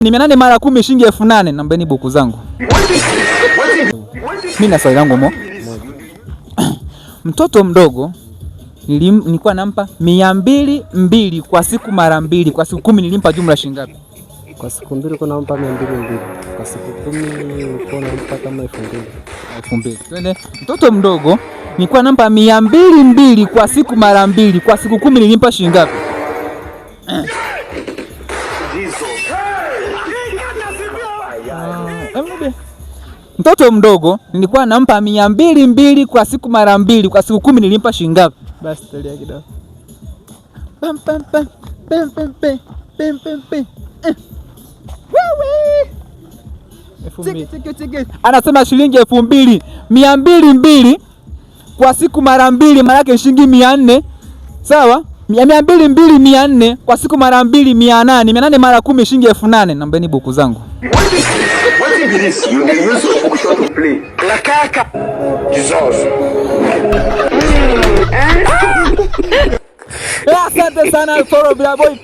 Ni 800 mara 10 shilingi 8000. Nambeni buku zangu. Mimi na swali langu mtoto mdogo nilikuwa nampa 200 kwa siku mara 2 kwa siku 10 nilimpa jumla shilingi ngapi? Kwa siku 2 kuna nampa 200. Kwa siku 10 kuna nampa kama 2000. Twende. Mtoto mdogo nilikuwa nampa 200 kwa siku mara 2 kwa siku 10 nilimpa shilingi ngapi? Mtoto mdogo nilikuwa nampa 200 kwa siku mara 2 kwa siku 10 nilimpa shilingi ngapi? Basi tulia kidogo. Pam pam pam pam pam pam pam pam. Wewe. Anasema shilingi 2000. 200 kwa siku mara 2 maana yake shilingi 400. Sawa? 200 400 kwa siku mara 2 800. 800 mara 10 shilingi 8000. Nambeni buku zangu. Asante sana for Blaboy.